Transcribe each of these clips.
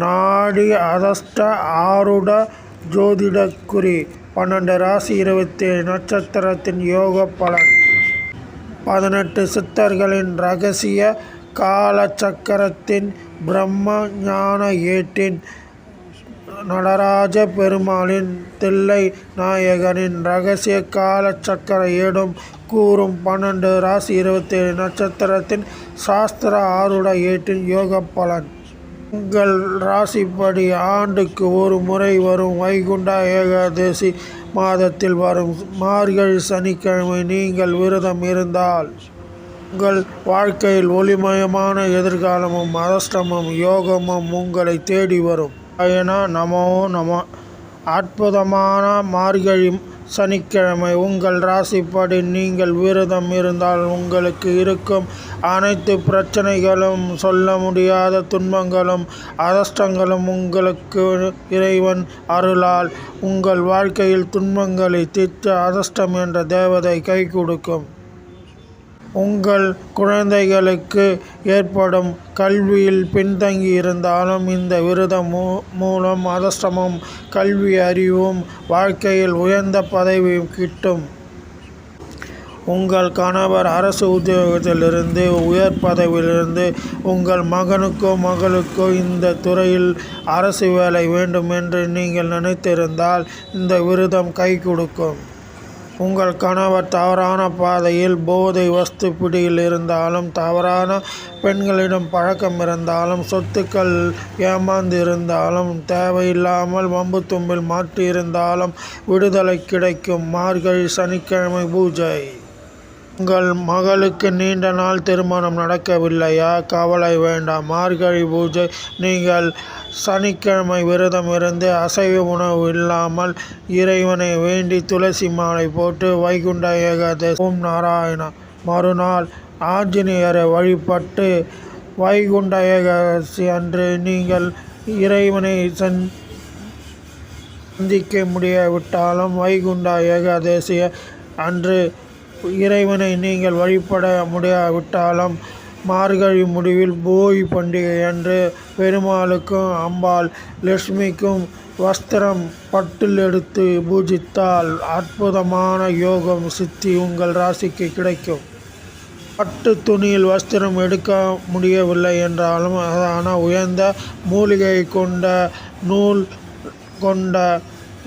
நாடி அதஷ்ட ஆருட ஜோதிடக் குறி 12 ராசி 27 நட்சத்திரத்தின் யோக பலன். 18 சித்தர்களின் இரகசிய காலச்சக்கரத்தின் பிரம்ம ஞான ஏட்டின் நடராஜ பெருமாளின் தில்லை நாயகனின் இரகசிய காலச்சக்கர ஏடும் கூறும் 12 ராசி 27 நட்சத்திரத்தின் சாஸ்திர ஆருட ஏட்டின் யோக பலன். உங்கள் ராசிப்படி ஆண்டுக்கு ஒரு முறை வரும் வைகுண்ட ஏகாதசி மாதத்தில் வரும் மார்கழி சனிக்கிழமை நீங்கள் விரதம் இருந்தால் உங்கள் வாழ்க்கையில் ஒளிமயமான எதிர்காலமும் அதிர்ஷ்டமும் யோகமும் உங்களை தேடி வரும். நமோ நம. அற்புதமான மார்கழி சனிக்கிழமை உங்கள் ராசிப்படி நீங்கள் விரதம் இருந்தால் உங்களுக்கு இருக்கும் அனைத்து பிரச்சனைகளும், சொல்ல முடியாத துன்பங்களும் அதிர்ஷ்டங்களும் உங்களுக்கு இறைவன் அருளால் உங்கள் வாழ்க்கையில் துன்பங்களை தீர்த்து அதிர்ஷ்டம் என்ற தேவதை கை கொடுக்கும். உங்கள் குழந்தைகளுக்கு ஏற்படும் கல்வியில் பின்தங்கி இருந்தாலும் இந்த விரதம் மூலம் அதிர்ஷ்டமும் கல்வி அறிவும் வாழ்க்கையில் உயர்ந்த பதவியும் கிட்டும். உங்கள் கணவர் அரசு உத்தியோகத்திலிருந்து உயர் பதவியிலிருந்து உங்கள் மகனுக்கோ மகளுக்கோ இந்த துறையில் அரசு வேலை வேண்டும் என்று நீங்கள் நினைத்திருந்தால் இந்த விரதம் கை கொடுக்கும். உங்கள் கணவர் தவறான பாதையில் போதை வஸ்து பிடியில் இருந்தாலும், தவறான பெண்களிடம் பழக்கம் இருந்தாலும், சொத்துக்கள் ஏமாந்து இருந்தாலும், தேவையில்லாமல் வம்பு தும்பில் மாட்டி இருந்தாலும் விடுதலை கிடைக்கும். மார்கழி சனிக்கிழமை பூஜை. உங்கள் மகளுக்கு நீண்ட நாள் திருமணம் நடக்கவில்லையா? கவலை வேண்டாம். மார்கழி பூஜை நீங்கள் சனிக்கிழமை விரதம் இருந்து அசைவ உணவு இல்லாமல் இறைவனை வேண்டி துளசி மாலை போட்டு வைகுண்ட ஏகாதசி ஓம் நாராயணா மறுநாள் ஆஞ்சநேயரை வழிபட்டு வைகுண்ட ஏகாதசி அன்று நீங்கள் இறைவனை சந்திக்க முடியாவிட்டாலும் வைகுண்ட ஏகாதசி அன்று இறைவனை நீங்கள் வழிபட முடியாவிட்டாலும் மார்கழி முடிவில் போகி பண்டிகை அன்று பெருமாளுக்கும் அம்பாள் லட்சுமிக்கும் வஸ்திரம் பட்டில் எடுத்து பூஜித்தால் அற்புதமான யோகம் சித்தி உங்கள் ராசிக்கு கிடைக்கும். பட்டு துணியில் வஸ்திரம் எடுக்க முடியவில்லை என்றாலும் அதான உயர்ந்த மூலிகை கொண்ட நூல் கொண்ட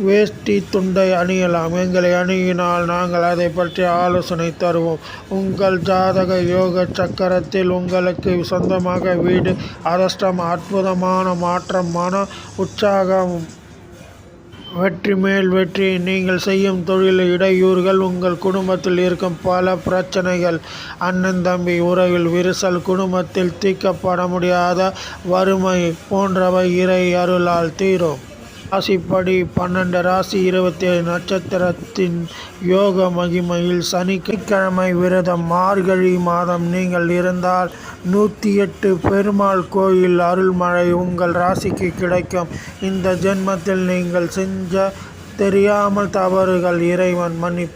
வேஷ்டி துண்டை அணியலாம். எங்களை அணுகினால் நாங்கள் அதை பற்றி ஆலோசனை தருவோம். உங்கள் ஜாதக யோக சக்கரத்தில் உங்களுக்கு சொந்தமாக வீடு, அதிர்ஷ்டம், அற்புதமான மாற்றம், மன உற்சாகம், வெற்றி மேல் வெற்றி, நீங்கள் செய்யும் தொழில் இடையூறுகள், உங்கள் குடும்பத்தில் இருக்கும் பல பிரச்சனைகள், அண்ணன் தம்பி உறவில் விரிசல், குடும்பத்தில் தீர்க்கப்பட முடியாத வறுமை போன்றவை இறை அருளால் தீரும். ராசிப்படி 12 ராசி 27 நட்சத்திரத்தின் யோக மகிமையில் சனிக்கிழமை விரதம். மார்கழி மாதம் நீங்கள் இருந்தால் 108 பெருமாள் கோயில் அருள்மழை உங்கள் ராசிக்கு கிடைக்கும். இந்த ஜென்மத்தில் நீங்கள் செஞ்ச தெரியாமல் தவறுகள் இறைவன் மன்னிப்பு